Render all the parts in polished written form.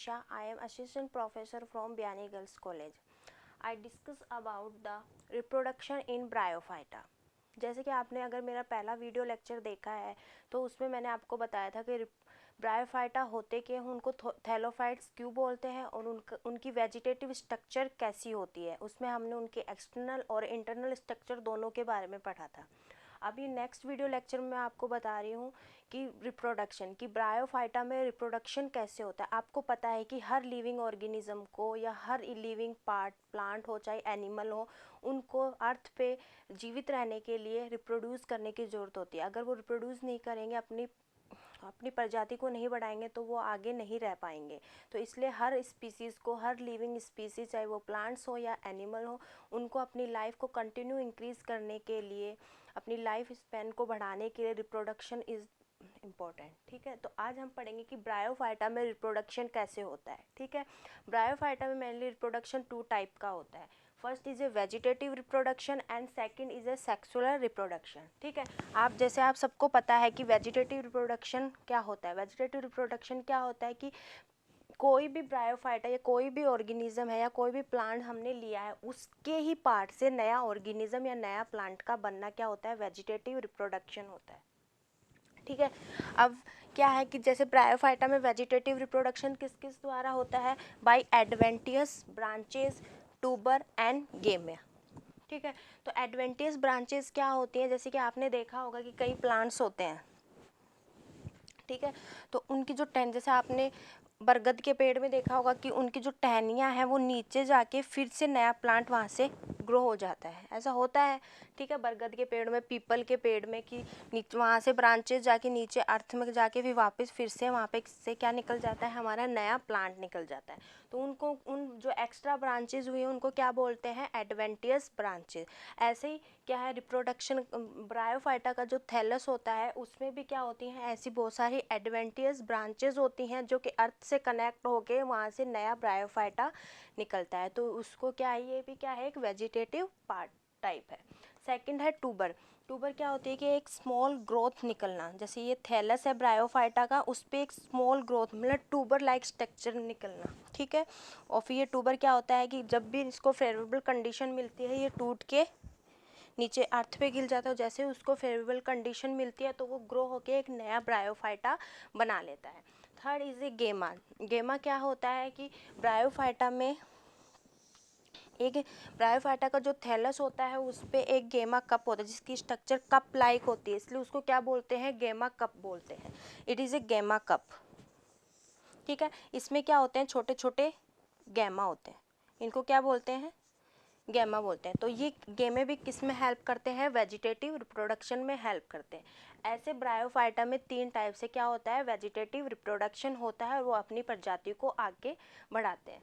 Nisha. I am assistant professor from Biani Girls College. I discuss about the reproduction in Bryophyta. जैसे कि आपने अगर मेरा पहला वीडियो लेक्चर देखा है तो उसमें मैंने आपको बताया था कि ब्रायोफाइटा होते क्या हैं, उनको थैलोफाइट्स क्यों बोलते हैं और उनकी वेजिटेटिव स्ट्रक्चर कैसी होती है। उसमें हमने उनके एक्सटर्नल और इंटरनल स्ट्रक्चर दोनों के बारे में पढ़ा था। अभी नेक्स्ट वीडियो लेक्चर में आपको बता रही हूँ कि रिप्रोडक्शन की ब्रायोफाइटा में रिप्रोडक्शन कैसे होता है। आपको पता है कि हर लिविंग ऑर्गेनिज्म को या हर लिविंग पार्ट, प्लांट हो चाहे एनिमल हो, उनको अर्थ पे जीवित रहने के लिए रिप्रोड्यूस करने की ज़रूरत होती है। अगर वो रिप्रोड्यूस नहीं करेंगे, अपनी प्रजाति को नहीं बढ़ाएंगे तो वो आगे नहीं रह पाएंगे। तो इसलिए हर स्पीसीज़ को, हर लिविंग स्पीसीज चाहे वो प्लांट्स हो या एनिमल हो, उनको अपनी लाइफ को कंटिन्यू इंक्रीज़ करने के लिए, अपनी लाइफ स्पैन को बढ़ाने के लिए रिप्रोडक्शन इज़ इम्पोर्टेंट। ठीक है, तो आज हम पढ़ेंगे कि ब्रायोफाइटा में रिप्रोडक्शन कैसे होता है। ठीक है, ब्रायोफाइटा में मेनली रिप्रोडक्शन 2 टाइप का होता है। First is a vegetative reproduction and second is A sexual reproduction. ठीक है, आप सबको पता है कि वेजिटेटिव रिप्रोडक्शन क्या होता है। वेजिटेटिव रिप्रोडक्शन क्या होता है कि कोई भी ब्रायोफाइटा या कोई भी ऑर्गेनिज्म है या कोई भी प्लांट हमने लिया है, उसके ही पार्ट से नया ऑर्गेनिज्म या नया प्लांट का बनना क्या होता है, वेजिटेटिव रिप्रोडक्शन होता है। ठीक है, अब क्या है कि जैसे ब्रायोफाइटा में वेजिटेटिव रिप्रोडक्शन किस किस द्वारा होता है, by adventitious branches, tuber and gemmae. ठीक है, तो एडवेंटियस ब्रांचेस क्या होती हैं, जैसे कि आपने देखा होगा कि कई प्लांट्स होते हैं। ठीक है, तो उनकी जो जैसे आपने बरगद के पेड़ में देखा होगा कि उनकी जो टहनियाँ हैं वो नीचे जाके फिर से नया प्लांट वहाँ से ग्रो हो जाता है, ऐसा होता है। ठीक है, बरगद के पेड़ में, पीपल के पेड़ में कि नीचे वहाँ से ब्रांचेस जाके नीचे अर्थ में जाके फिर से वहाँ पे से क्या निकल जाता है, हमारा नया प्लांट निकल जाता है। तो उनको, उन जो एक्स्ट्रा ब्रांचेज हुई हैं उनको क्या बोलते हैं, एडवेंटियस ब्रांचेज। ऐसे ही क्या है, रिप्रोडक्शन ब्रायोफाइटा का जो थैलस होता है उसमें भी क्या होती हैं, ऐसी बहुत सारी एडवेंटियस ब्रांचेज होती हैं जो कि अर्थ से कनेक्ट होके वहाँ से नया ब्रायोफाइटा निकलता है। तो उसको क्या है, ये भी क्या है, एक वेजिटेटिव पार्ट टाइप है। सेकंड है ट्यूबर। ट्यूबर क्या होती है कि एक स्मॉल ग्रोथ निकलना, जैसे ये थैलस है ब्रायोफाइटा का, उस पर एक स्मॉल ग्रोथ मतलब ट्यूबर लाइक स्ट्रक्चर निकलना। ठीक है, और फिर ये ट्यूबर क्या होता है कि जब भी इसको फेवरेबल कंडीशन मिलती है ये टूट के नीचे अर्थ पे गिर जाता है। जैसे उसको फेवरेबल कंडीशन मिलती है तो वो ग्रो होके एक नया ब्रायोफाइटा बना लेता है। थर्ड इज ए गेमा। गेमा क्या होता है कि ब्रायोफाइटा में एक ब्रायोफाइटा का जो थैलस होता है उस पर एक गेमा कप होता है जिसकी स्ट्रक्चर कप लाइक होती है, इसलिए उसको क्या बोलते हैं, गेमा कप बोलते हैं। इट इज़ ए गेमा कप। ठीक है, इसमें क्या होते हैं, छोटे छोटे गैमा होते हैं, इनको क्या बोलते हैं, गैमा बोलते हैं। तो ये गेमे भी किस में हेल्प करते हैं, वेजिटेटिव रिप्रोडक्शन में हेल्प करते हैं। ऐसे ब्रायोफाइटा में 3 टाइप से क्या होता है, वेजिटेटिव रिप्रोडक्शन होता है और वो अपनी प्रजाति को आगे बढ़ाते हैं।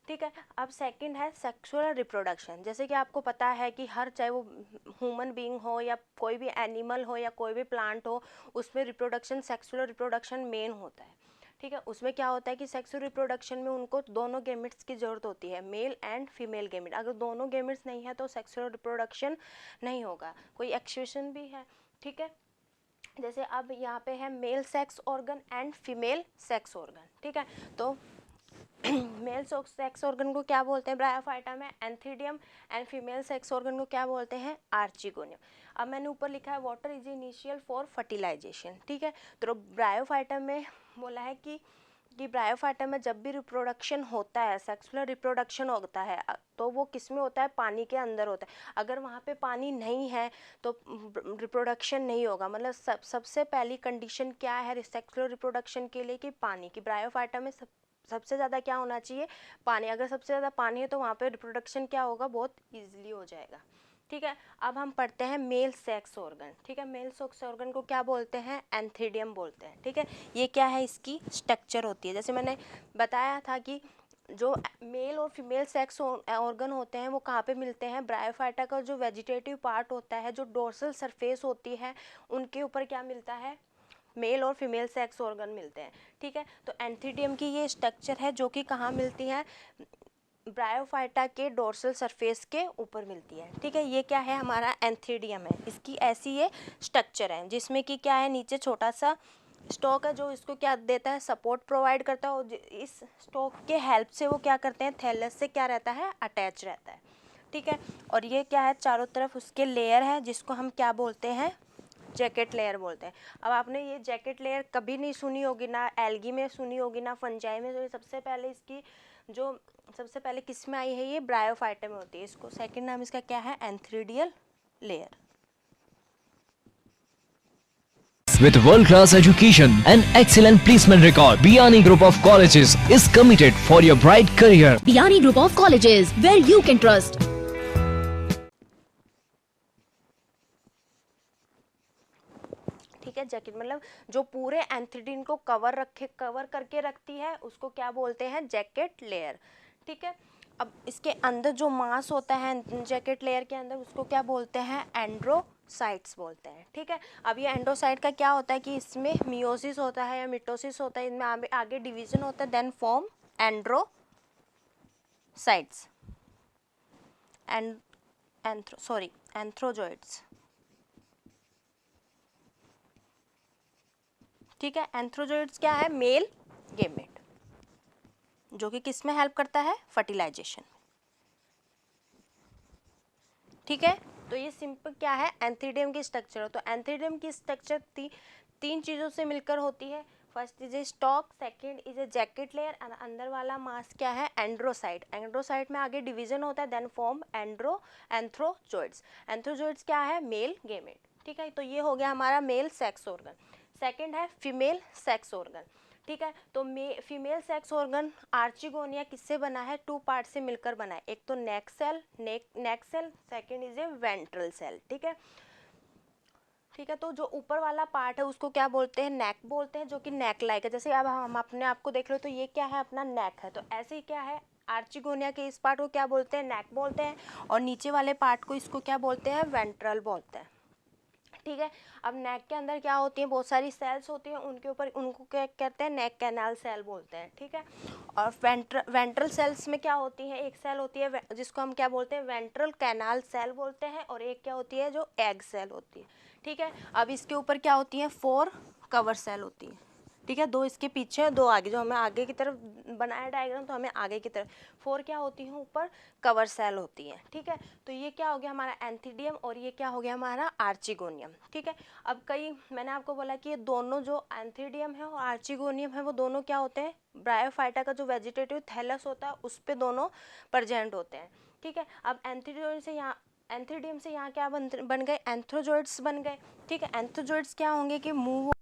ठीक है, अब सेकंड है सेक्सुअल रिप्रोडक्शन। जैसे कि आपको पता है कि हर, चाहे वो ह्यूमन बीइंग हो या कोई भी एनिमल हो या कोई भी प्लांट हो, उसमें रिप्रोडक्शन, सेक्सुअल रिप्रोडक्शन मेन होता है। ठीक है, उसमें क्या होता है कि सेक्सुअल रिप्रोडक्शन में उनको दोनों गैमेट्स की ज़रूरत होती है, मेल एंड फीमेल गैमेट। अगर दोनों गैमेट्स नहीं है तो सेक्सुअल रिप्रोडक्शन नहीं होगा। कोई एक्सेप्शन भी है। ठीक है, जैसे अब यहाँ पे है male sex organ and female sex organ. ठीक है, तो मेल सेक्स ऑर्गन को क्या बोलते हैं ब्रायोफाइटा में, एंथीडियम, एंड फीमेल सेक्स ऑर्गन को क्या बोलते हैं, आर्चिगोनियम। अब मैंने ऊपर लिखा है water is initial for fertilization. ठीक है, तो ब्रायोफाइटा में बोला है कि ब्रायोफाइटा में जब भी रिप्रोडक्शन होता है, सेक्सुअल रिप्रोडक्शन होता है, तो वो किस में होता है, पानी के अंदर होता है। अगर वहाँ पे पानी नहीं है तो रिप्रोडक्शन नहीं होगा। मतलब सबसे पहली कंडीशन क्या है सेक्सुअल रिप्रोडक्शन के लिए, कि पानी की। ब्रायोफाइटा में सबसे ज़्यादा क्या होना चाहिए, पानी। अगर सबसे ज़्यादा पानी है तो वहाँ पे रिप्रोडक्शन क्या होगा, बहुत ईजिली हो जाएगा। ठीक है, अब हम पढ़ते हैं मेल सेक्स ऑर्गन। ठीक है, मेल सेक्स ऑर्गन को क्या बोलते हैं, एंथीडियम बोलते हैं। ठीक है, ये क्या है, इसकी स्ट्रक्चर होती है। जैसे मैंने बताया था कि जो मेल और फीमेल सेक्स ऑर्गन होते हैं वो कहाँ पे मिलते हैं, ब्रायोफाइटा का जो वेजिटेटिव पार्ट होता है, जो डोर्सल सरफेस होती है, उनके ऊपर क्या मिलता है, मेल और फीमेल सेक्स ऑर्गन मिलते हैं। ठीक है, तो एंथीडियम की ये स्ट्रक्चर है जो कि कहाँ मिलती है, ब्रायोफाइटा के डोर्सल सरफेस के ऊपर मिलती है। ठीक है, ये क्या है, हमारा एंथीडियम है। इसकी ऐसी ये स्ट्रक्चर है जिसमें कि क्या है, नीचे छोटा सा स्टॉक है जो इसको क्या देता है, सपोर्ट प्रोवाइड करता है, और इस स्टॉक के हेल्प से वो क्या करते हैं, थैलस से क्या रहता है, अटैच रहता है, ठीक है। और ये क्या है, चारों तरफ उसके लेयर है जिसको हम क्या बोलते हैं, जैकेट लेयर बोलते हैं। अब आपने ये जैकेट लेयर कभी नहीं सुनी होगी, ना एल्गी में सुनी होगी, ना फंजाई में। तो ये सबसे पहले इसकी जो सबसे पहले किस में आई है, ये ब्रायोफाइटा में होती है। इसको सेकंड नाम इसका क्या है, antheridial layer. With world-class education and excellent placement record, Biyani Group of Colleges is committed for your bright career. Biyani Group of Colleges, where you can trust. ठीक है, जैकेट मतलब जो पूरे एंथ्रीडिन को कवर करके रखती है, उसको क्या बोलते हैं, जैकेट लेयर, ठीक है। अब इसके अंदर जो मास होता है जैकेट लेयर के अंदर, उसको क्या बोलते हैं, एंड्रोसाइट्स बोलते हैं, ठीक है। अब ये एंड्रोसाइट का क्या होता है कि इसमें मियोसिस होता है या मिटोसिस होता है, इनमें आगे डिवीजन होता है, देन फॉर्म एंड्रोसाइट्स एंथ्रोजोइड्स, ठीक है। एंथ्रोजोइड्स क्या है, मेल गेमेट, जो कि किस में हेल्प करता है, फर्टिलाइजेशन, ठीक है। तो ये सिंपल क्या है, एंथ्रीडियम की स्ट्रक्चर। तो एंथ्रीडियम की स्ट्रक्चर तीन चीज़ों से मिलकर होती है। First is a stock, second is A jacket layer, and अंदर वाला मास क्या है, एंड्रोसाइट। एंड्रोसाइट में आगे डिवीजन होता है, देन फॉर्म एंथ्रोजोइड्स। एंथ्रोजोइड्स क्या है, मेल गेमेट, ठीक है। तो ये हो गया हमारा मेल सेक्स ऑर्गन। सेकंड है फीमेल सेक्स ऑर्गन, ठीक है। तो फीमेल सेक्स ऑर्गन आर्चिगोनिया किससे बना है, 2 पार्ट से मिलकर बना है। एक तो neck cell, second is a ventral cell, ठीक है, ठीक है। तो जो ऊपर वाला पार्ट है उसको क्या बोलते हैं, नेक बोलते हैं, जो कि नेक लाइक है। जैसे अब हम अपने आप को देख लो तो ये क्या है, अपना नेक है। तो ऐसे ही क्या है, आर्चिगोनिया के इस पार्ट को क्या बोलते हैं, नेक बोलते हैं, और नीचे वाले पार्ट को इसको क्या बोलते हैं, वेंट्रल बोलते हैं, ठीक है। अब नेक के अंदर क्या होती है, बहुत सारी सेल्स होती हैं, उनके ऊपर उनको क्या कहते हैं, नेक कैनाल सेल बोलते हैं, ठीक है। और वेंट्रल सेल्स में क्या होती है, एक सेल होती है जिसको हम क्या बोलते हैं, वेंट्रल कैनाल सेल बोलते हैं, और एक क्या होती है, जो एग सेल होती है, ठीक है। अब इसके ऊपर क्या होती है, 4 कवर सेल होती है, ठीक है। 2 इसके पीछे, 2 आगे, जो हमें आगे की तरफ बनाया डायग्राम, तो हमें आगे की तरफ 4 क्या होती है, ऊपर कवर सेल होती है, ठीक है। तो ये क्या हो गया हमारा एंथीडियम, और ये क्या हो गया हमारा आर्चिगोनियम, ठीक है। अब मैंने आपको बोला कि ये दोनों जो एंथीडियम है और आर्चिगोनियम है, वो दोनों क्या होते हैं, ब्रायोफाइटा का जो वेजिटेटिव थैलस होता है उस पे दोनों प्रेजेंट होते हैं, ठीक है। अब एंथीडियम से यहाँ क्या बन गए, एंथ्रोजोइड्स बन गए, ठीक है। एंथ्रोजोइड्स क्या होंगे कि मूव